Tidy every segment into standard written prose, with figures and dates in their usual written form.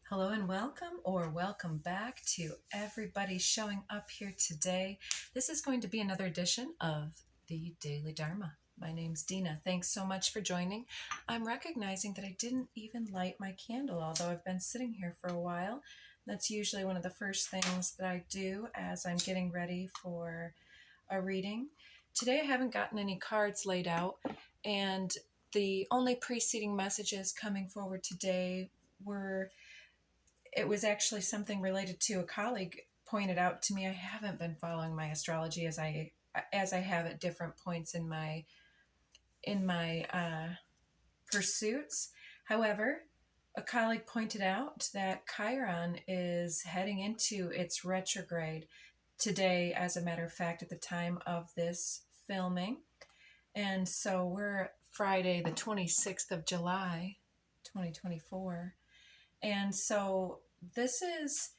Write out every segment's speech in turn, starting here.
Hello and welcome, or welcome back to everybody showing up here today. This is going to be another edition of the Daily Dharma. My name's Dina. Thanks so much for joining. I'm recognizing that I didn't even light my candle, although I've been sitting here for a while. That's usually one of the first things that I do as I'm getting ready for a reading. Today I haven't gotten any cards laid out, and the only preceding messages coming forward today it was actually something related to a colleague pointed out to me. I haven't been following my astrology as I have at different points in my pursuits. However, a colleague pointed out that Chiron is heading into its retrograde today, as a matter of fact, at the time of this filming. And so we're Friday, the 26th of July, 2024. And so this is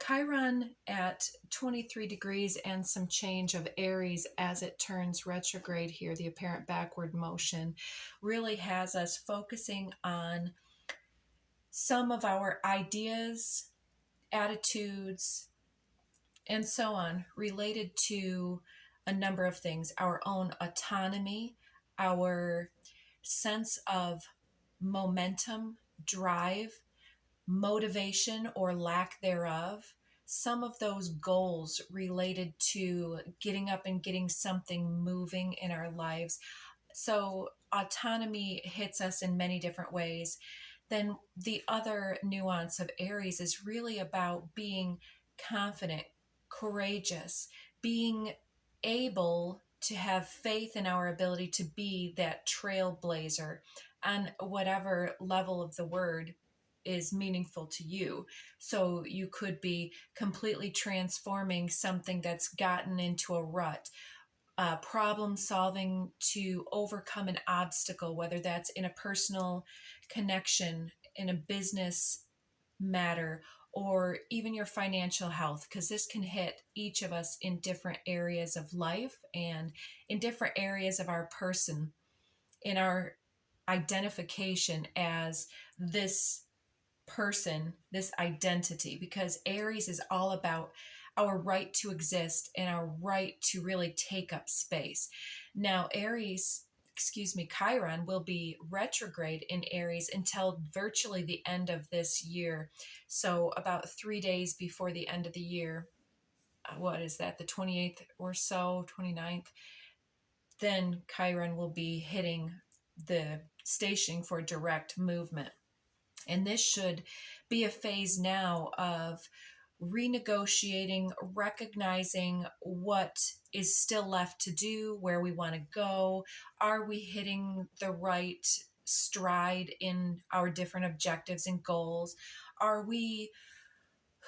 Chiron at 23 degrees and some change of Aries as it turns retrograde here. The apparent backward motion really has us focusing on some of our ideas, attitudes, and so on related to a number of things. Our own autonomy, our sense of momentum, drive, motivation or lack thereof, some of those goals related to getting up and getting something moving in our lives. So autonomy hits us in many different ways. Then the other nuance of Aries is really about being confident, courageous, being able to have faith in our ability to be that trailblazer on whatever level of the word is meaningful to you. So you could be completely transforming something that's gotten into a rut, problem solving to overcome an obstacle, whether that's in a personal connection, in a business matter, or even your financial health, because this can hit each of us in different areas of life and in different areas of our person, in our identification as this person, this identity, because Aries is all about our right to exist and our right to really take up space. Now, Chiron will be retrograde in Aries until virtually the end of this year. So about 3 days before the end of the year, what is that, the 28th or so, 29th, then Chiron will be hitting the station for direct movement. And this should be a phase now of renegotiating, recognizing what is still left to do, where we want to go. Are we hitting the right stride in our different objectives and goals? Are we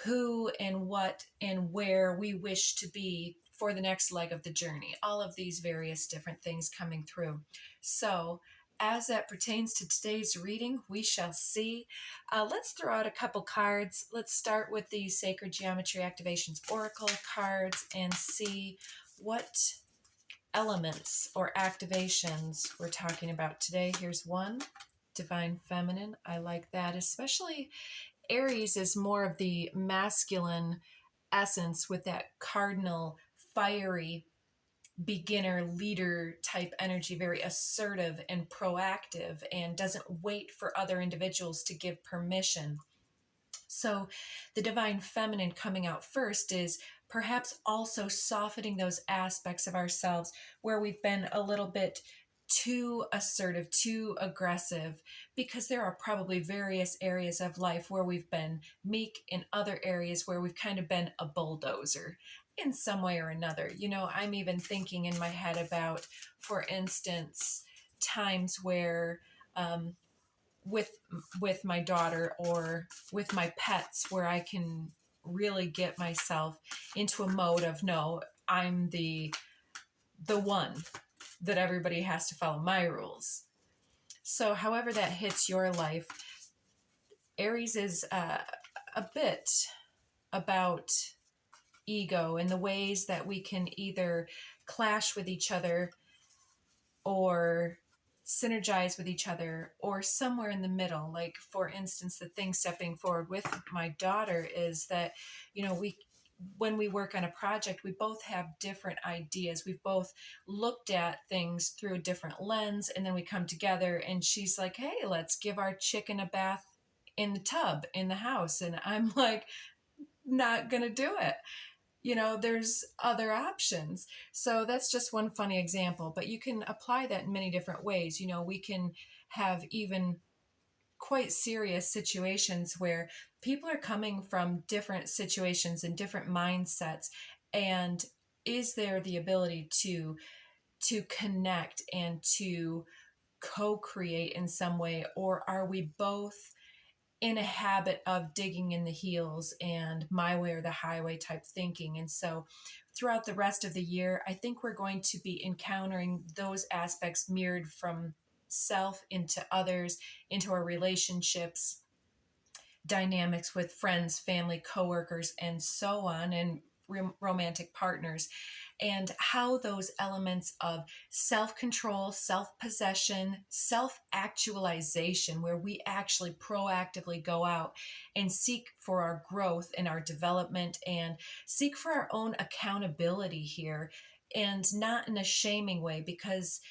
who and what and where we wish to be for the next leg of the journey? All of these various different things coming through. So as that pertains to today's reading, we shall see. Let's throw out a couple cards. Let's start with the Sacred Geometry Activations Oracle cards and see what elements or activations we're talking about today. Here's one, Divine Feminine. I like that. Especially Aries is more of the masculine essence with that cardinal, fiery, beginner leader type energy, very assertive and proactive, and doesn't wait for other individuals to give permission. So the Divine Feminine coming out first is perhaps also softening those aspects of ourselves where we've been a little bit too assertive, too aggressive, because there are probably various areas of life where we've been meek, in other areas where we've kind of been a bulldozer in some way or another. You know, I'm even thinking in my head about, for instance, times where with my daughter or with my pets, where I can really get myself into a mode of, no, I'm the one that everybody has to follow my rules. So however that hits your life, Aries is a bit about ego and the ways that we can either clash with each other or synergize with each other, or somewhere in the middle. Like, for instance, the thing stepping forward with my daughter is that, when we work on a project, we both have different ideas. We've both looked at things through a different lens, and then we come together and she's like, hey, let's give our chicken a bath in the tub in the house. And I'm like, not gonna do it. There's other options. So that's just one funny example, but you can apply that in many different ways. We can have even quite serious situations where people are coming from different situations and different mindsets. And is there the ability to connect and to co-create in some way, or are we both in a habit of digging in the heels and my way or the highway type thinking? And so throughout the rest of the year, I think we're going to be encountering those aspects mirrored from self into others, into our relationships, dynamics with friends, family, coworkers, and so on, and romantic partners, and how those elements of self-control, self-possession, self-actualization, where we actually proactively go out and seek for our growth and our development and seek for our own accountability here, and not in a shaming way, because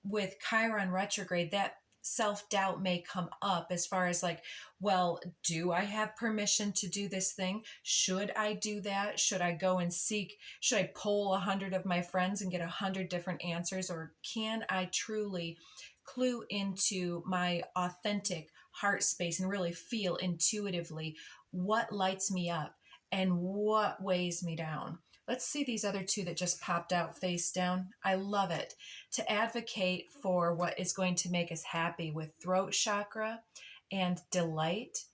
with Chiron retrograde, that self-doubt may come up as far as like, well, do I have permission to do this thing? Should I do that? Should I go and should I poll 100 of my friends and get 100 different answers? Or can I truly clue into my authentic heart space and really feel intuitively what lights me up and what weighs me down? Let's see these other two that just popped out face down. I love it. To advocate for what is going to make us happy with throat chakra and delight,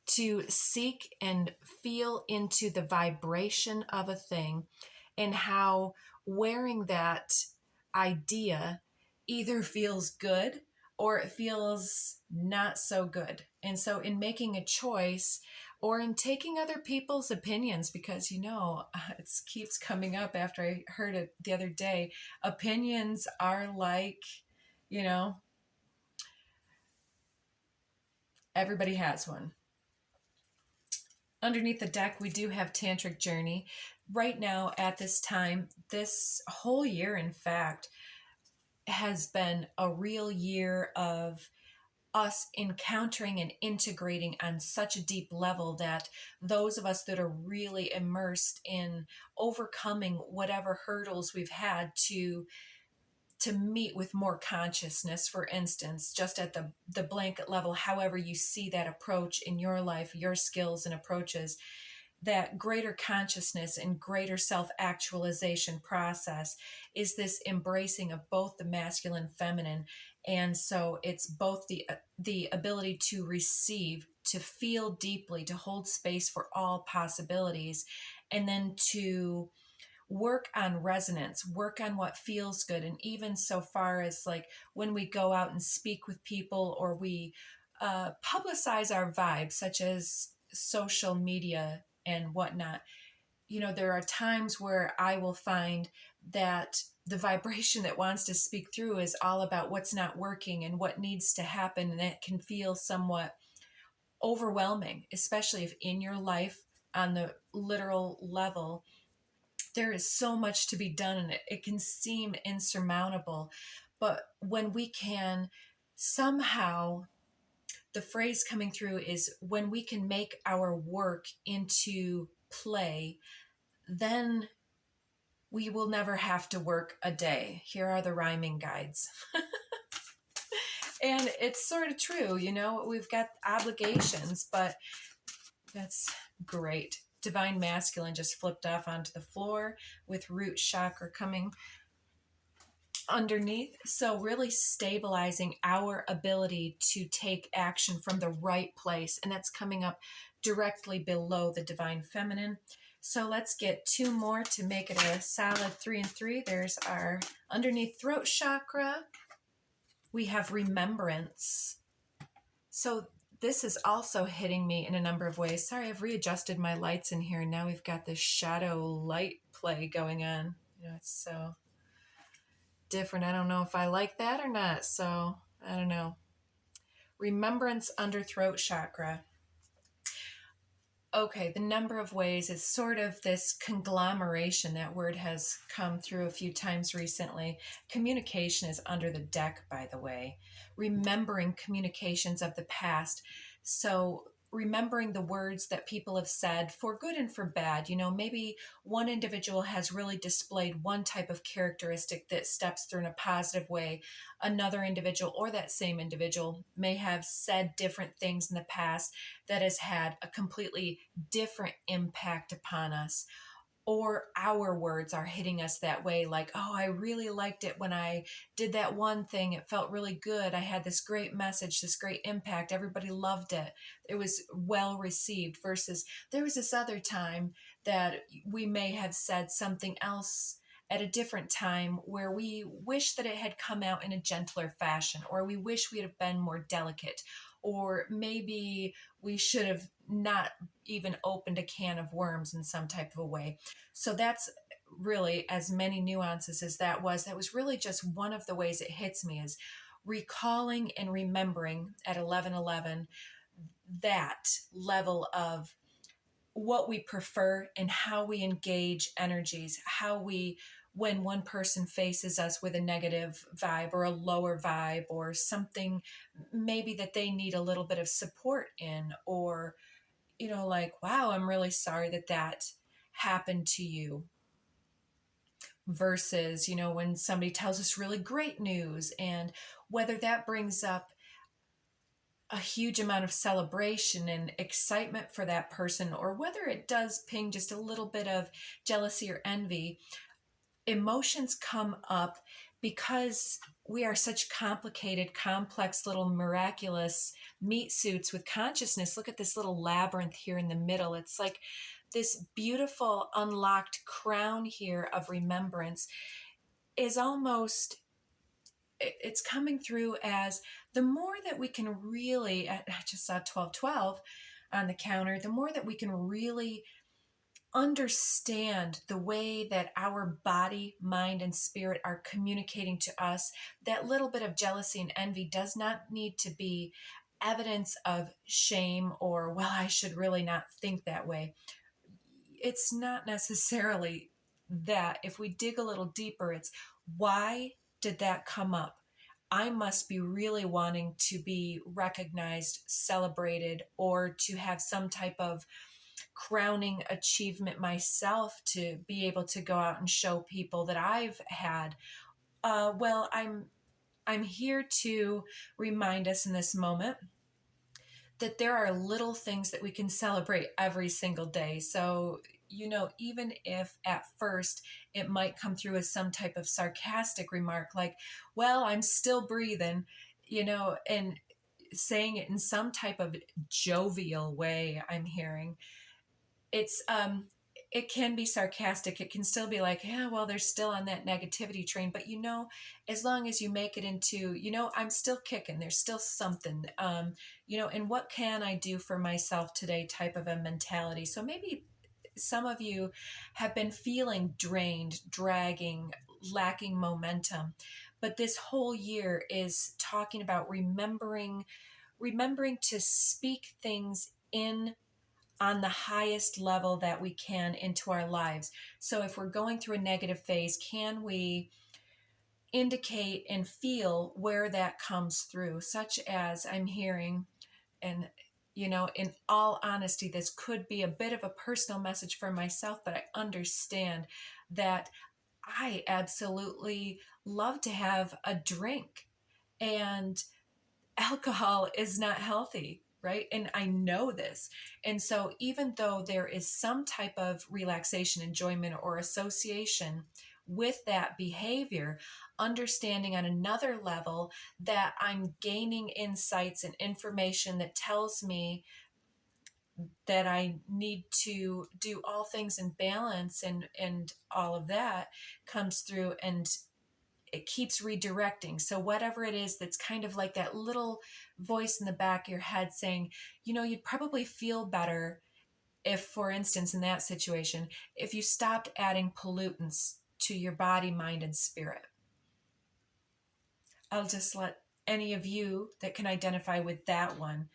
to seek and feel into the vibration of a thing and how wearing that idea either feels good or it feels not so good. And so in making a choice or in taking other people's opinions, because it keeps coming up after I heard it the other day, opinions are like, everybody has one. Underneath the deck, we do have Tantric Journey. Right now, at this time, this whole year, in fact, has been a real year of us encountering and integrating on such a deep level that those of us that are really immersed in overcoming whatever hurdles we've had to meet with more consciousness, for instance, just at the blanket level, however you see that approach in your life, your skills and approaches, that greater consciousness and greater self-actualization process is this embracing of both the masculine and feminine. And so it's both the ability to receive, to feel deeply, to hold space for all possibilities, and then to work on resonance, work on what feels good. And even so far as like when we go out and speak with people, or we publicize our vibes, such as social media and whatnot, there are times where I will find that the vibration that wants to speak through is all about what's not working and what needs to happen. And it can feel somewhat overwhelming, especially if in your life on the literal level, there is so much to be done and it can seem insurmountable. But when we can somehow, the phrase coming through is when we can make our work into play, then we will never have to work a day. Here are the rhyming guides. And it's sort of true, we've got obligations, but that's great. Divine Masculine just flipped off onto the floor with root chakra coming underneath. So really stabilizing our ability to take action from the right place. And that's coming up directly below the Divine Feminine. So let's get two more to make it a solid 3 and 3. There's our underneath throat chakra. We have Remembrance. So this is also hitting me in a number of ways. Sorry, I've readjusted my lights in here. And now we've got this shadow light play going on. It's so different. I don't know if I like that or not. So I don't know. Remembrance under throat chakra. Okay, the number of ways is sort of this conglomeration. That word has come through a few times recently. Communication is under the deck, by the way. Remembering communications of the past. So, remembering the words that people have said for good and for bad. Maybe one individual has really displayed one type of characteristic that steps through in a positive way. Another individual or that same individual may have said different things in the past that has had a completely different impact upon us, or our words are hitting us that way, like, oh, I really liked it when I did that one thing. It felt really good. I had this great message, this great impact. Everybody loved it. It was well received. Versus there was this other time that we may have said something else at a different time where we wish that it had come out in a gentler fashion, or we wish we'd have been more delicate, or maybe we should have not even opened a can of worms in some type of a way. So that's really as many nuances as that was. That was really just one of the ways it hits me, is recalling and remembering at 11:11 that level of what we prefer and how we engage energies, how we, when one person faces us with a negative vibe or a lower vibe or something maybe that they need a little bit of support in, or like, wow, I'm really sorry that that happened to you. Versus, when somebody tells us really great news, and whether that brings up a huge amount of celebration and excitement for that person, or whether it does ping just a little bit of jealousy or envy, emotions come up because we are such complicated, complex, little miraculous meat suits with consciousness. Look at this little labyrinth here in the middle. It's like this beautiful unlocked crown here of remembrance is almost, it's coming through as the more that we can really, I just saw 1212 on the counter, the more that we can really understand the way that our body, mind, and spirit are communicating to us, that little bit of jealousy and envy does not need to be evidence of shame or, well, I should really not think that way. It's not necessarily that. If we dig a little deeper, it's why did that come up? I must be really wanting to be recognized, celebrated, or to have some type of crowning achievement myself to be able to go out and show people that I've had. Well, I'm here to remind us in this moment that there are little things that we can celebrate every single day. So, even if at first it might come through as some type of sarcastic remark, like, well, I'm still breathing, and saying it in some type of jovial way, I'm hearing, it's it can be sarcastic. It can still be like, yeah, well, they're still on that negativity train. But as long as you make it into, I'm still kicking, there's still something, and what can I do for myself today type of a mentality. So maybe some of you have been feeling drained, dragging, lacking momentum. But this whole year is talking about remembering to speak things in on the highest level that we can into our lives. So if we're going through a negative phase, can we indicate and feel where that comes through? Such as I'm hearing, and in all honesty, this could be a bit of a personal message for myself, but I understand that I absolutely love to have a drink, and alcohol is not healthy, right? And I know this. And so even though there is some type of relaxation, enjoyment, or association with that behavior, understanding on another level that I'm gaining insights and information that tells me that I need to do all things in balance, and all of that comes through, and it keeps redirecting. So whatever it is that's kind of like that little voice in the back of your head saying, you'd probably feel better if, for instance, in that situation, if you stopped adding pollutants to your body, mind, and spirit. I'll just let any of you that can identify with that one,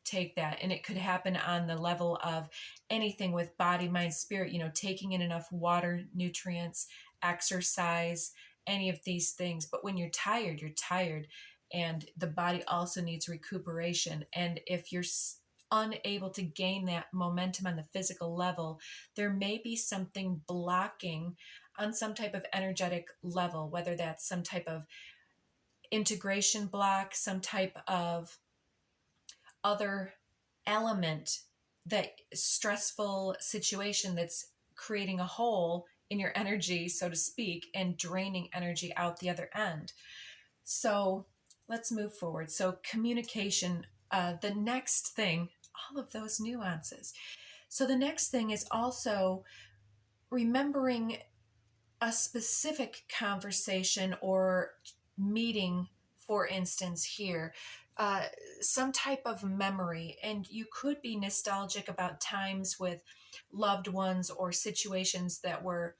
take that. And it could happen on the level of anything with body, mind, spirit, taking in enough water, nutrients, exercise, any of these things. But when you're tired, you're tired. And the body also needs recuperation. And if you're unable to gain that momentum on the physical level, there may be something blocking on some type of energetic level, whether that's some type of integration block, some type of other element, that stressful situation that's creating a hole in your energy, so to speak, and draining energy out the other end. So let's move forward. So communication, the next thing, all of those nuances. So the next thing is also remembering a specific conversation or meeting, for instance, here, uh, some type of memory. And you could be nostalgic about times with loved ones or situations that were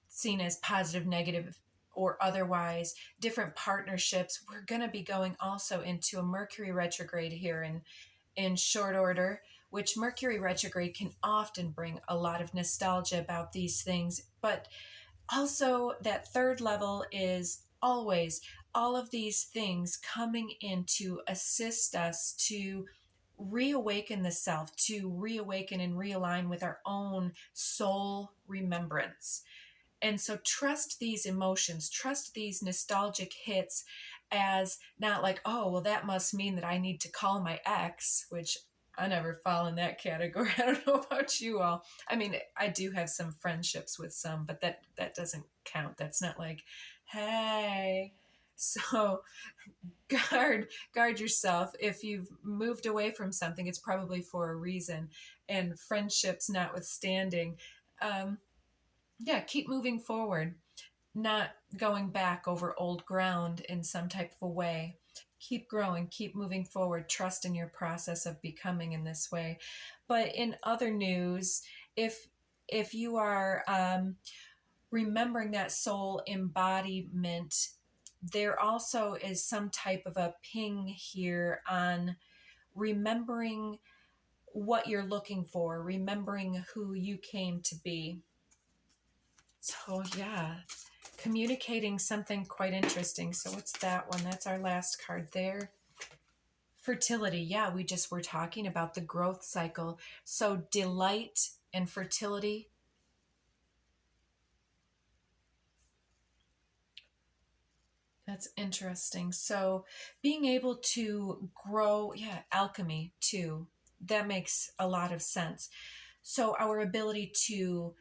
seen as positive, negative, or otherwise, different partnerships. We're going to be going also into a Mercury retrograde here in short order, which Mercury retrograde can often bring a lot of nostalgia about these things. But also, that third level is always all of these things coming in to assist us to reawaken the self, to reawaken and realign with our own soul remembrance. And so trust these emotions, trust these nostalgic hits as not like, oh, well, that must mean that I need to call my ex, which I never fall in that category. I don't know about you all. I mean, I do have some friendships with some, but that doesn't count. That's not like, hey. So guard yourself. If you've moved away from something, it's probably for a reason. And friendships notwithstanding, yeah, keep moving forward, not going back over old ground in some type of a way. Keep growing, keep moving forward, trust in your process of becoming in this way. But in other news, if you are remembering that soul embodiment, there also is some type of a ping here on remembering what you're looking for, remembering who you came to be. So yeah, communicating something quite interesting. So what's that one? That's our last card there. Fertility. Yeah, we just were talking about the growth cycle. So delight and fertility. That's interesting. So being able to grow, yeah, alchemy too. That makes a lot of sense. So our ability to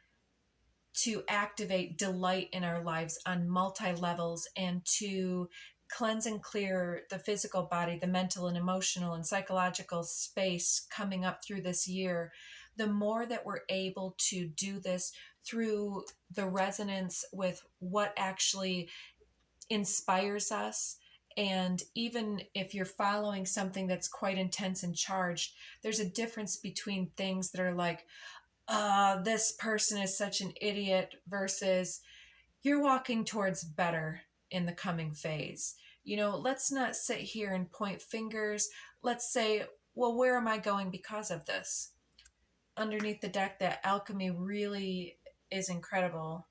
activate delight in our lives on multi levels and to cleanse and clear the physical body, the mental and emotional and psychological space coming up through this year, the more that we're able to do this through the resonance with what actually inspires us. And even if you're following something that's quite intense and charged, there's a difference between things that are like, this person is such an idiot versus you're walking towards better in the coming phase. Let's not sit here and point fingers. Let's say, well, where am I going because of this? Underneath the deck, that alchemy really is incredible.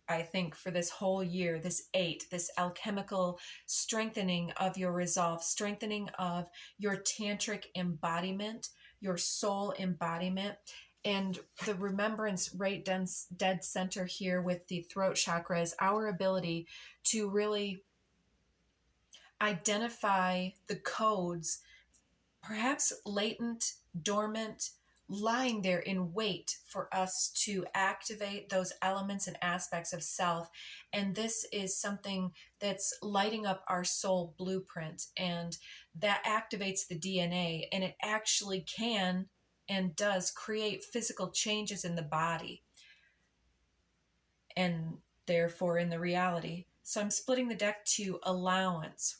I think for this whole year, this 8, this alchemical strengthening of your resolve, strengthening of your tantric embodiment, your soul embodiment, and the remembrance right dead center here with the throat chakra is our ability to really identify the codes, perhaps latent, dormant, lying there in wait for us to activate those elements and aspects of self. And this is something that's lighting up our soul blueprint, and that activates the DNA, and it actually can and does create physical changes in the body and therefore in the reality. So I'm splitting the deck to allowance.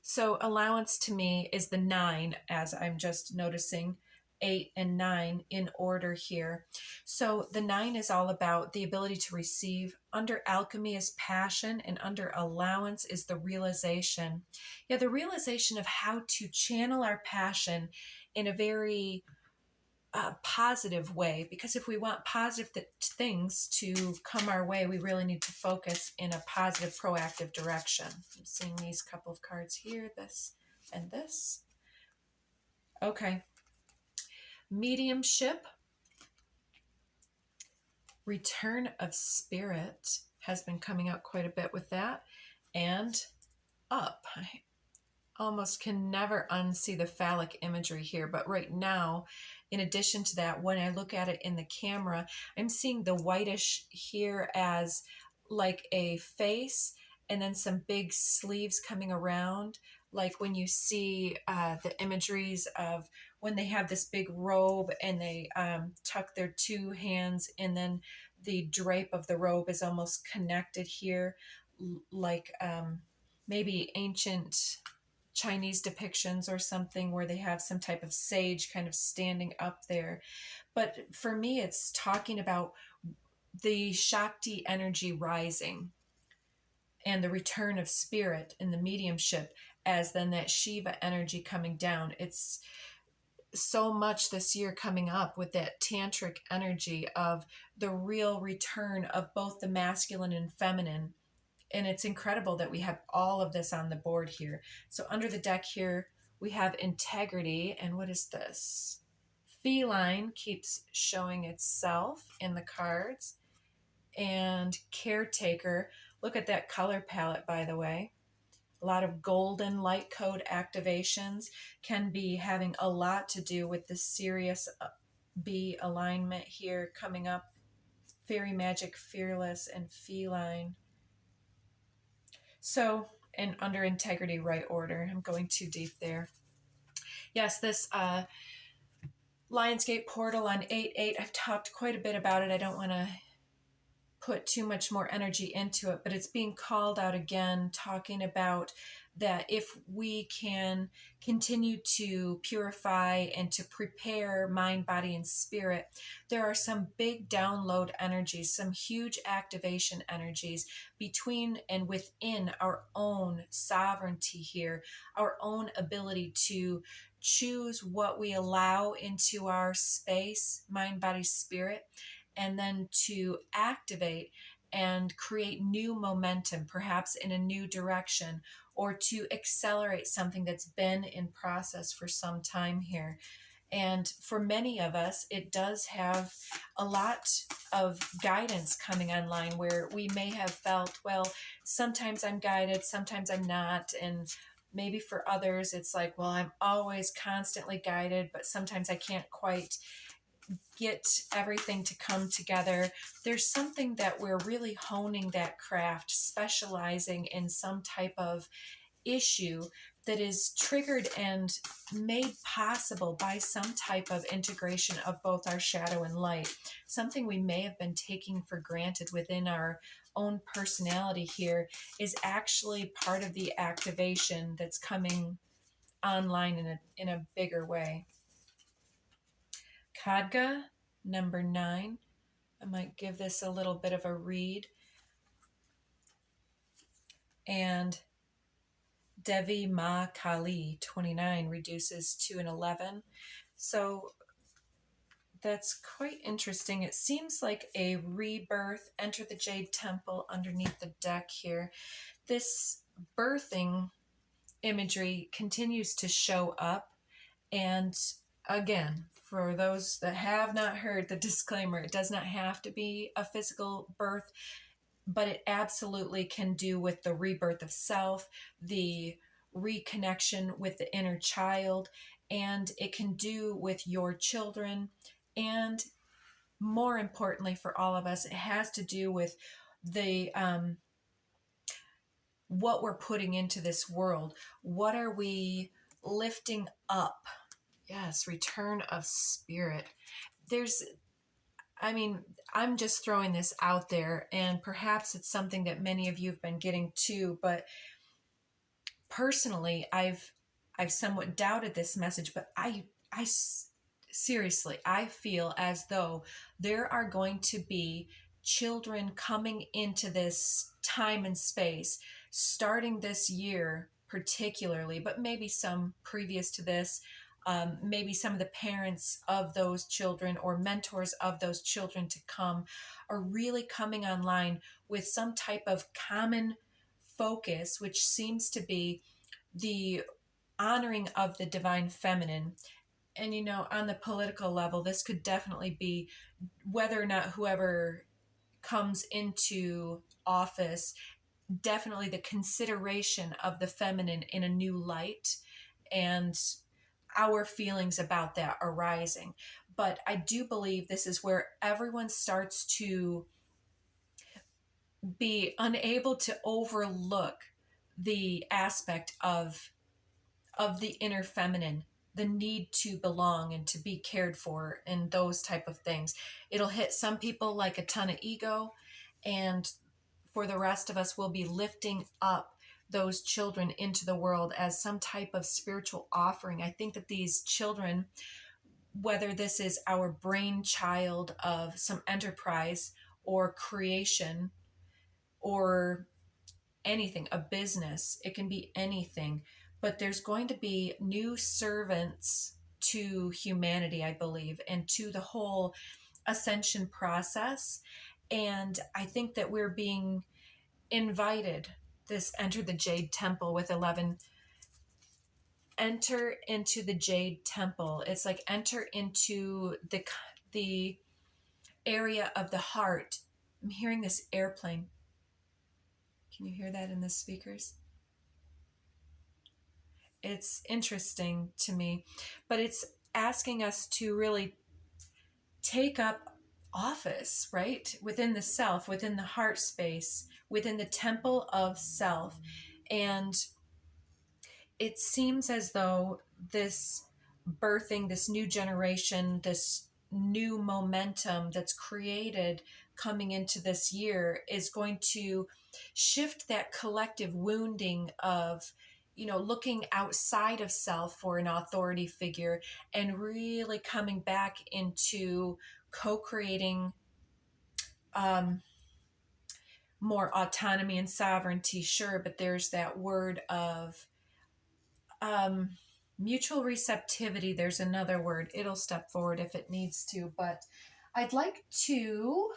So allowance to me is the 9, as I'm just noticing. 8, and 9 in order here. So the 9 is all about the ability to receive. Under alchemy is passion, and under allowance is the realization. Yeah, the realization of how to channel our passion in a very positive way, because if we want positive things to come our way, we really need to focus in a positive, proactive direction. I'm seeing these couple of cards here, this and this. Okay. Mediumship, return of spirit has been coming out quite a bit with that, and up. I almost can never unsee the phallic imagery here, but right now, in addition to that, when I look at it in the camera, I'm seeing the whitish here as like a face, and then some big sleeves coming around, like when you see the imageries of when they have this big robe and they tuck their two hands, and then the drape of the robe is almost connected here, like maybe ancient Chinese depictions or something where they have some type of sage kind of standing up there. But for me, it's talking about the Shakti energy rising and the return of spirit in the mediumship, as then that Shiva energy coming down. It's so much this year coming up with that tantric energy of the real return of both the masculine and feminine. And it's incredible that we have all of this on the board here. So under the deck here, we have integrity. And what is this? Feline keeps showing itself in the cards. And caretaker. Look at that color palette, by the way. A lot of golden light code activations can be having a lot to do with the Sirius B alignment here coming up. Fairy magic, fearless, and feline. So, and under integrity, right order. I'm going too deep there. Yes, this Lionsgate portal on 8/8, I've talked quite a bit about it. I don't want to put too much more energy into it, but it's being called out again, talking about that if we can continue to purify and to prepare mind, body, and spirit, there are some big download energies, some huge activation energies between and within our own sovereignty here, our own ability to choose what we allow into our space, mind, body, spirit, and then to activate and create new momentum, perhaps in a new direction, or to accelerate something that's been in process for some time here. And for many of us, it does have a lot of guidance coming online where we may have felt, well, sometimes I'm guided, sometimes I'm not. And maybe for others, it's like, well, I'm always constantly guided, but sometimes I can't quite get everything to come together. There's something that we're really honing that craft, specializing in some type of issue that is triggered and made possible by some type of integration of both our shadow and light, something we may have been taking for granted within our own personality here is actually part of the activation that's coming online in a bigger way. Khadga, number 9. I might give this a little bit of a read. And Devi Ma Kali, 29, reduces to an 11. So that's quite interesting. It seems like a rebirth. Enter the Jade Temple underneath the deck here. This birthing imagery continues to show up. And again, for those that have not heard the disclaimer, it does not have to be a physical birth, but it absolutely can do with the rebirth of self, the reconnection with the inner child, and it can do with your children. And more importantly for all of us, it has to do with the what we're putting into this world. What are we lifting up? Yes, return of spirit. I'm just throwing this out there, and perhaps it's something that many of you have been getting too, but personally, I've somewhat doubted this message, but I seriously, I feel as though there are going to be children coming into this time and space starting this year, particularly, but maybe some previous to this. Maybe some of the parents of those children or mentors of those children to come are really coming online with some type of common focus, which seems to be the honoring of the divine feminine. And on the political level, this could definitely be whether or not whoever comes into office, definitely the consideration of the feminine in a new light, and our feelings about that arising. But I do believe this is where everyone starts to be unable to overlook the aspect of the inner feminine, the need to belong and to be cared for, and those type of things. It'll hit some people like a ton of ego, and for the rest of us, we'll be lifting up those children into the world as some type of spiritual offering. I think that these children, whether this is our brainchild of some enterprise or creation or anything, a business, it can be anything, but there's going to be new servants to humanity, I believe, and to the whole ascension process. And I think that we're being invited, this enter the Jade Temple with 11, enter into the Jade Temple. It's like enter into the area of the heart. I'm hearing this airplane. Can you hear that in the speakers? It's interesting to me, but it's asking us to really take up office, right? Within the self, within the heart space, within the temple of self. And it seems as though this birthing, this new generation, this new momentum that's created coming into this year is going to shift that collective wounding of looking outside of self for an authority figure and really coming back into co-creating more autonomy and sovereignty, sure, but there's that word of mutual receptivity. There's another word. It'll step forward if it needs to, but I'd like to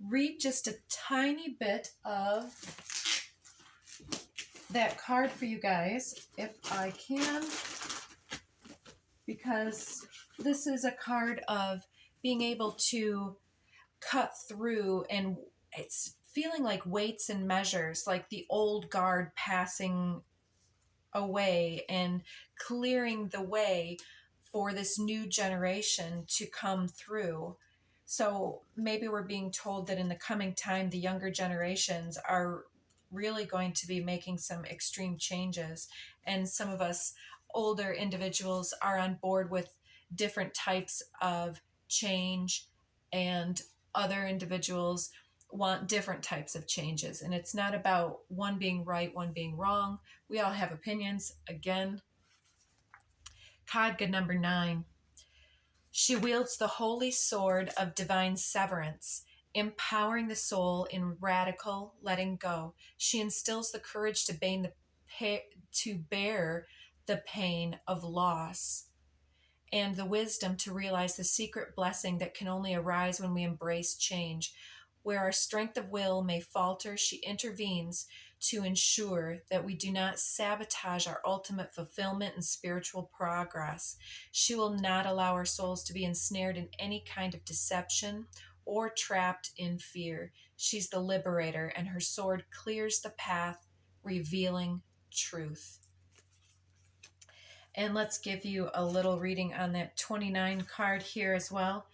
read just a tiny bit of that card for you guys, if I can, because this is a card of being able to cut through, and it's feeling like weights and measures, like the old guard passing away and clearing the way for this new generation to come through. So maybe we're being told that in the coming time, the younger generations are really going to be making some extreme changes. And some of us older individuals are on board with different types of change, and other individuals want different types of changes. And it's not about one being right, one being wrong. We all have opinions. Again, Kadga number 9. She wields the holy sword of divine severance, empowering the soul in radical letting go. She instills the courage to bear the pain of loss, and the wisdom to realize the secret blessing that can only arise when we embrace change. Where our strength of will may falter, she intervenes to ensure that we do not sabotage our ultimate fulfillment and spiritual progress. She will not allow our souls to be ensnared in any kind of deception or trapped in fear. She's the liberator, and her sword clears the path, revealing truth. And let's give you a little reading on that 29 card here as well.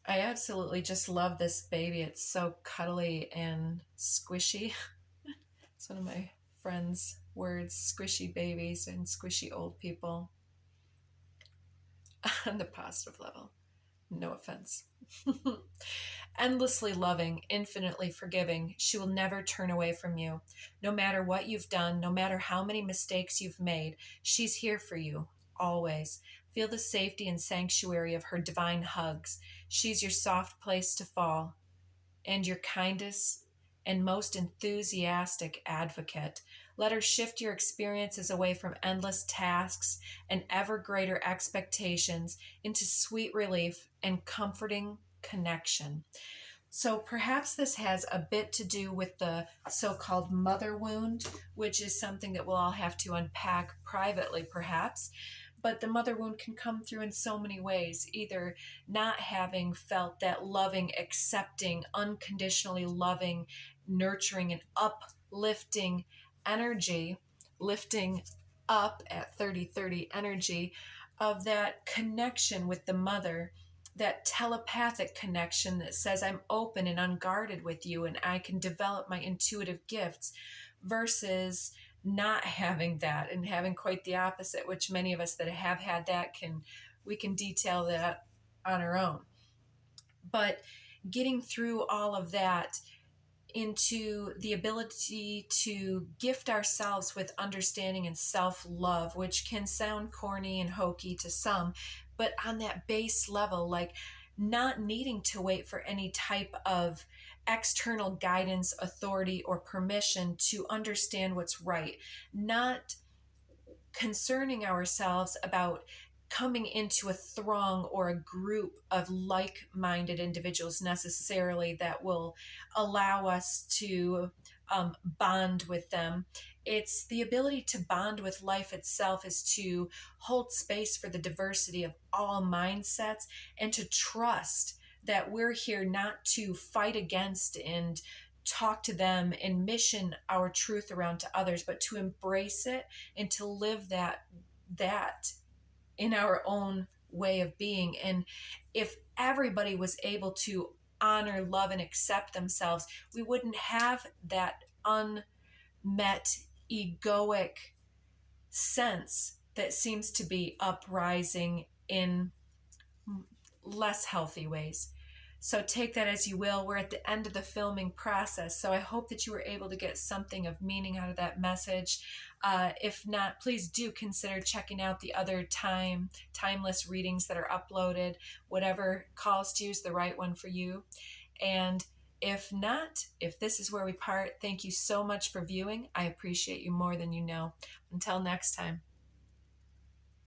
I absolutely just love this baby. It's so cuddly and squishy. It's one of my friends' words, squishy babies and squishy old people. On the positive level. No offense. Endlessly loving, infinitely forgiving, she will never turn away from you. No matter what you've done, no matter how many mistakes you've made, she's here for you, always. Feel the safety and sanctuary of her divine hugs. She's your soft place to fall, and your kindest and most enthusiastic advocate. Let her shift your experiences away from endless tasks and ever greater expectations into sweet relief and comforting connection. So perhaps this has a bit to do with the so called mother wound, which is something that we'll all have to unpack privately, perhaps. But the mother wound can come through in so many ways, either not having felt that loving, accepting, unconditionally loving, nurturing, and uplifting energy, lifting up at 3030 energy of that connection with the mother, that telepathic connection that says I'm open and unguarded with you and I can develop my intuitive gifts, versus not having that and having quite the opposite, which many of us that have had that we can detail that on our own. But getting through all of that into the ability to gift ourselves with understanding and self-love, which can sound corny and hokey to some, but on that base level, like not needing to wait for any type of external guidance, authority, or permission to understand what's right, not concerning ourselves about coming into a throng or a group of like-minded individuals necessarily that will allow us to bond with them. It's the ability to bond with life itself, is to hold space for the diversity of all mindsets and to trust that we're here not to fight against and talk to them and mission our truth around to others, but to embrace it and to live that in our own way of being. And if everybody was able to honor, love, and accept themselves, we wouldn't have that unmet egoic sense that seems to be uprising in less healthy ways. So take that as you will. We're at the end of the filming process, so I hope that you were able to get something of meaning out of that message. If not, please do consider checking out the other timeless readings that are uploaded. Whatever calls to you is the right one for you. And if not, if this is where we part, thank you so much for viewing. I appreciate you more than you know. Until next time.